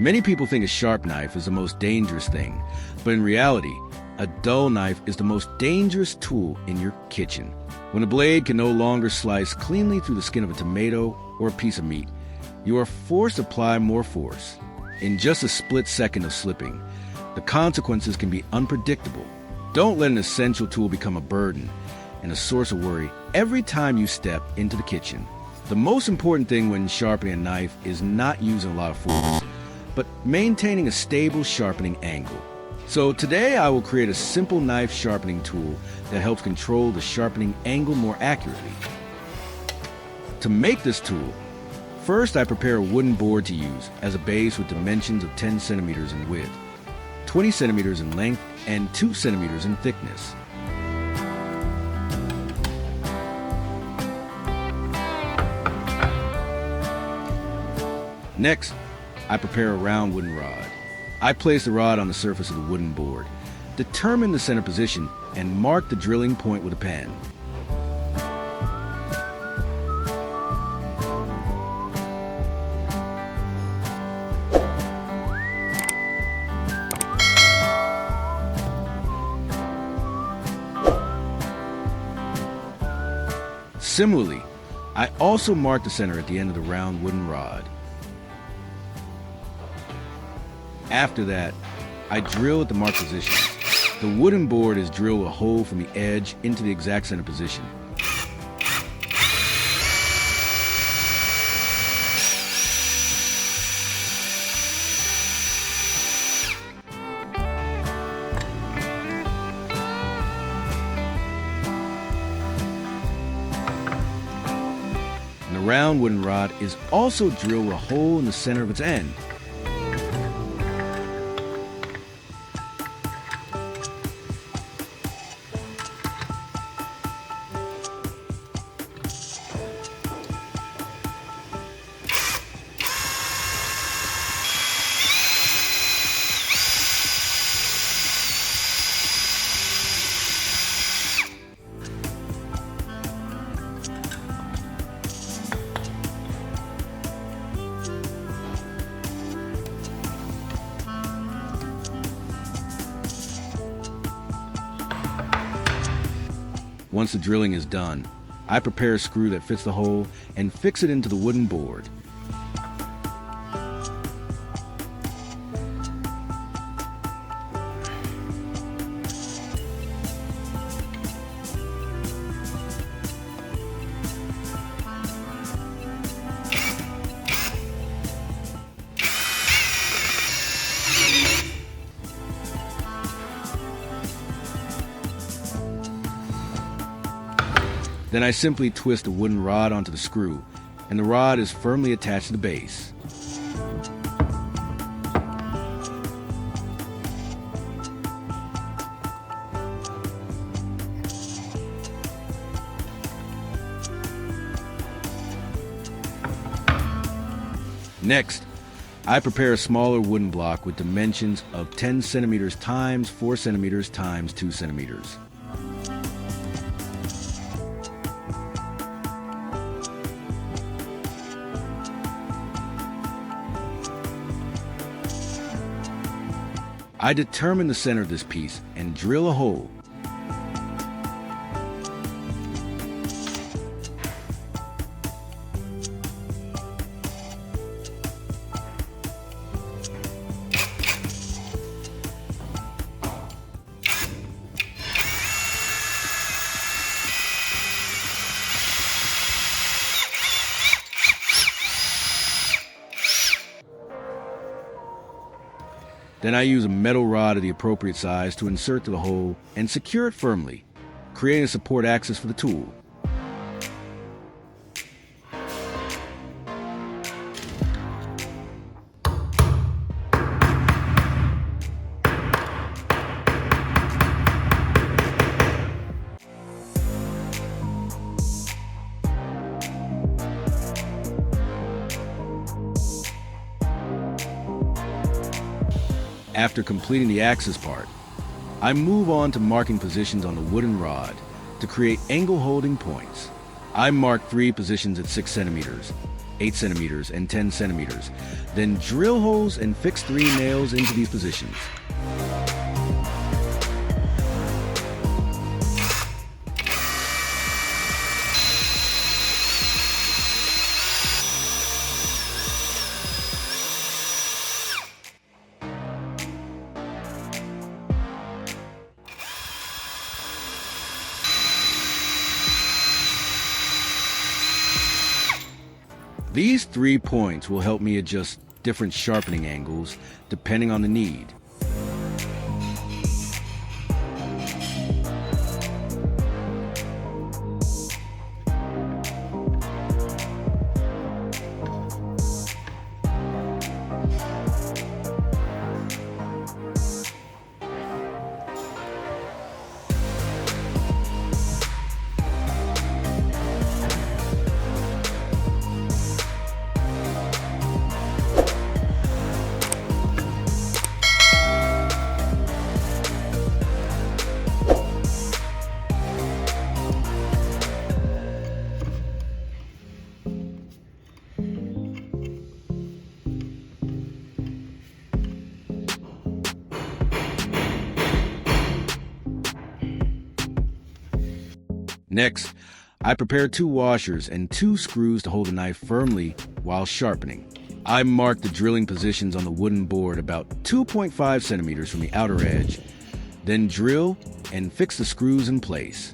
Many people think a sharp knife is the most dangerous thing, but in reality, a dull knife is the most dangerous tool in your kitchen. When a blade can no longer slice cleanly through the skin of a tomato or a piece of meat, you are forced to apply more force. In just a split second of slipping, the consequences can be unpredictable. Don't let an essential tool become a burden and a source of worry every time you step into the kitchen. The most important thing when sharpening a knife is not using a lot of force, but maintaining a stable sharpening angle. So today I will create a simple knife sharpening tool that helps control the sharpening angle more accurately. To make this tool, first I prepare a wooden board to use as a base with dimensions of 10 centimeters in width, 20 centimeters in length, and 2 centimeters in thickness. Next, I prepare a round wooden rod. I place the rod on the surface of the wooden board, determine the center position, and mark the drilling point with a pen. Similarly, I also mark the center at the end of the round wooden rod. After that, I drill at the marked position. The wooden board is drilled a hole from the edge into the exact center position. And the round wooden rod is also drilled a hole in the center of its end. Once the drilling is done, I prepare a screw that fits the hole and fix it into the wooden board. Then I simply twist the wooden rod onto the screw, and the rod is firmly attached to the base. Next, I prepare a smaller wooden block with dimensions of 10 centimeters times 4 centimeters times 2 centimeters. I determine the center of this piece and drill a hole. Then I use a metal rod of the appropriate size to insert to the hole and secure it firmly, creating a support axis for the tool. After completing the axis part, I move on to marking positions on the wooden rod to create angle holding points. I mark 3 positions at 6 centimeters, 8 centimeters, and 10 centimeters. Then drill holes and fix 3 nails into these positions. These 3 points will help me adjust different sharpening angles depending on the need. Next, I prepare 2 washers and 2 screws to hold the knife firmly while sharpening. I mark the drilling positions on the wooden board about 2.5 centimeters from the outer edge, then drill and fix the screws in place.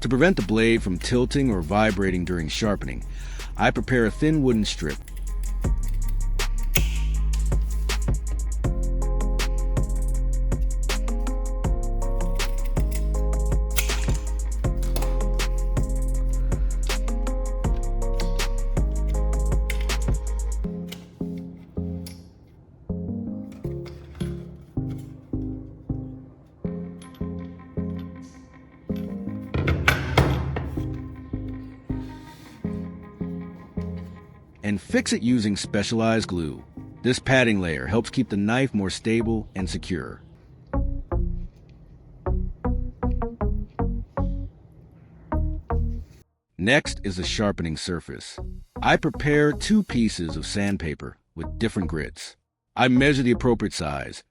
To prevent the blade from tilting or vibrating during sharpening, I prepare a thin wooden strip. And fix it using specialized glue. This padding layer helps keep the knife more stable and secure. Next is the sharpening surface. I prepare 2 pieces of sandpaper with different grits. I measure the appropriate size.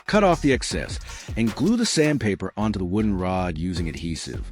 Cut off the excess and glue the sandpaper onto the wooden rod using adhesive.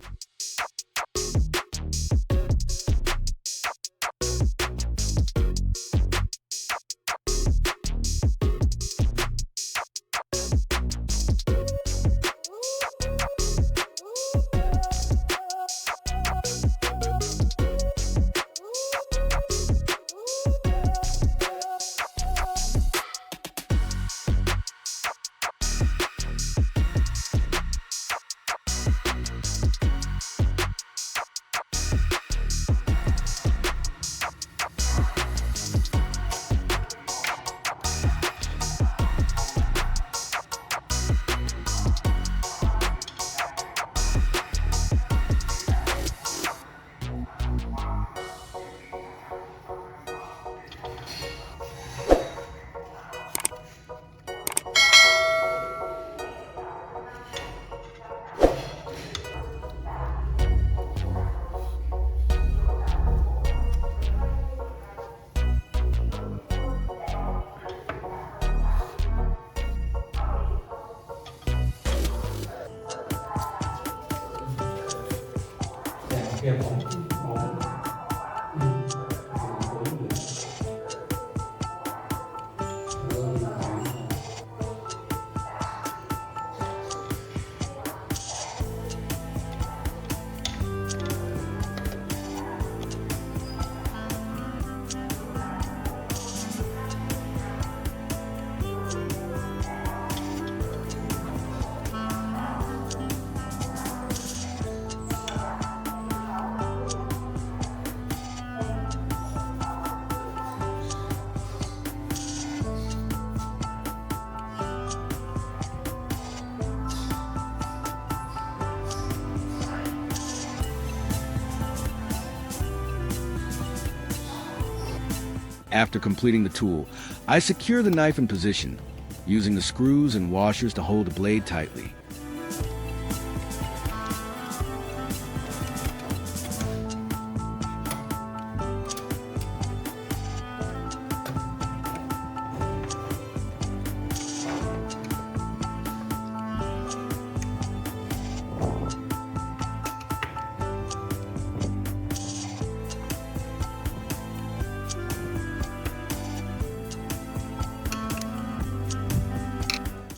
After completing the tool, I secure the knife in position, using the screws and washers to hold the blade tightly.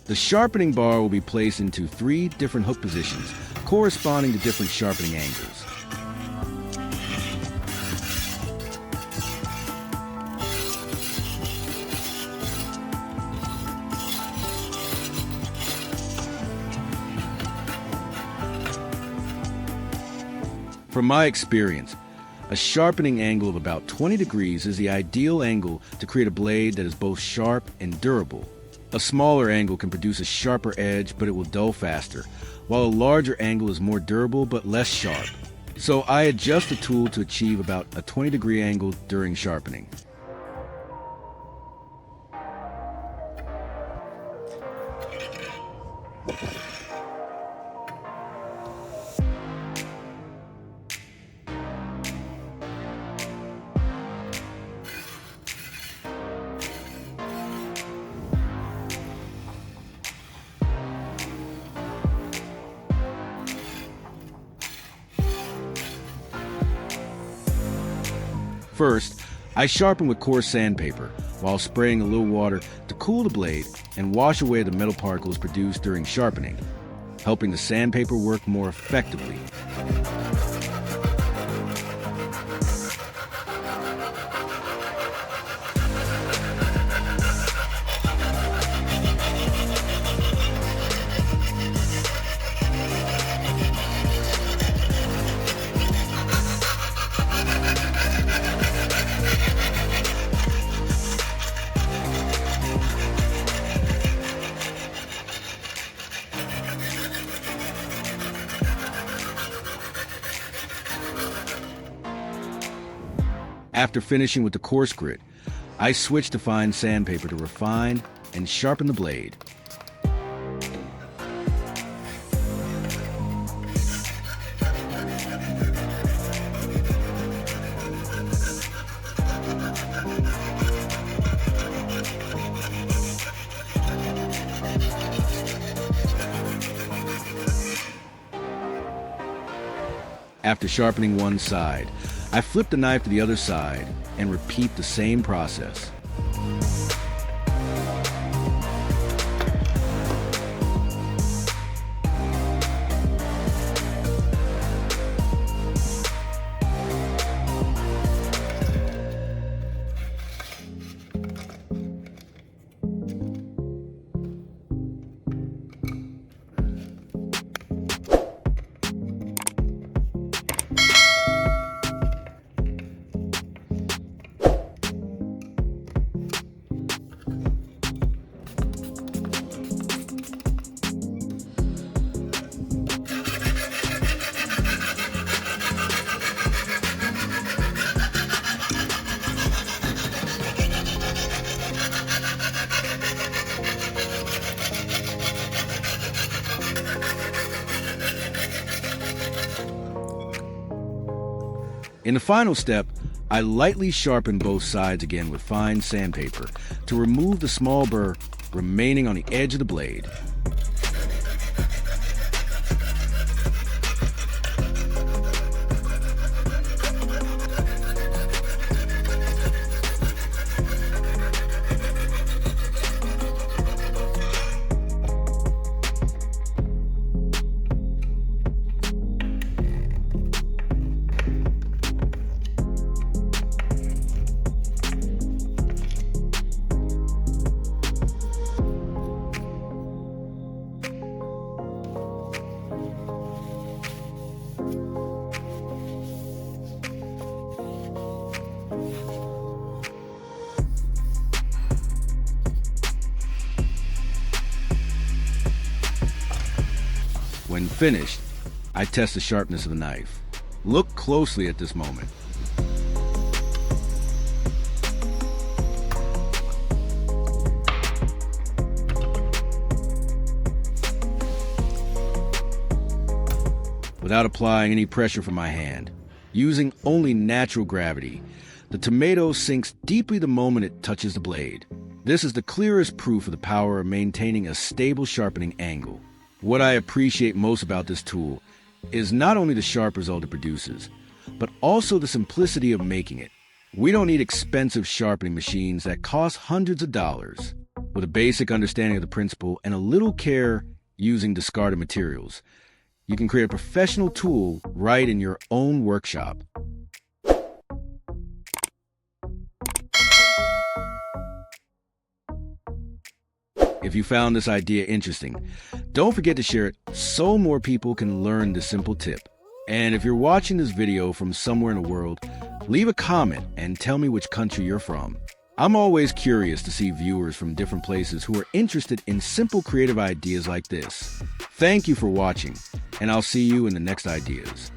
The sharpening bar will be placed into 3 different hook positions, corresponding to different sharpening angles. From my experience, a sharpening angle of about 20 degrees is the ideal angle to create a blade that is both sharp and durable. A smaller angle can produce a sharper edge, but it will dull faster, while a larger angle is more durable but less sharp. So I adjust the tool to achieve about a 20-degree angle during sharpening. First, I sharpen with coarse sandpaper while spraying a little water to cool the blade and wash away the metal particles produced during sharpening, helping the sandpaper work more effectively. After finishing with the coarse grit, I switch to fine sandpaper to refine and sharpen the blade. After sharpening one side, I flip the knife to the other side and repeat the same process. In the final step, I lightly sharpen both sides again with fine sandpaper to remove the small burr remaining on the edge of the blade. When finished, I test the sharpness of the knife. Look closely at this moment. Without applying any pressure from my hand, using only natural gravity, the tomato sinks deeply the moment it touches the blade. This is the clearest proof of the power of maintaining a stable sharpening angle. What I appreciate most about this tool is not only the sharp result it produces, but also the simplicity of making it. We don't need expensive sharpening machines that cost hundreds of dollars. With a basic understanding of the principle and a little care using discarded materials, you can create a professional tool right in your own workshop. If you found this idea interesting, don't forget to share it so more people can learn this simple tip. And if you're watching this video from somewhere in the world, leave a comment and tell me which country you're from. I'm always curious to see viewers from different places who are interested in simple creative ideas like this. Thank you for watching, and I'll see you in the next ideas.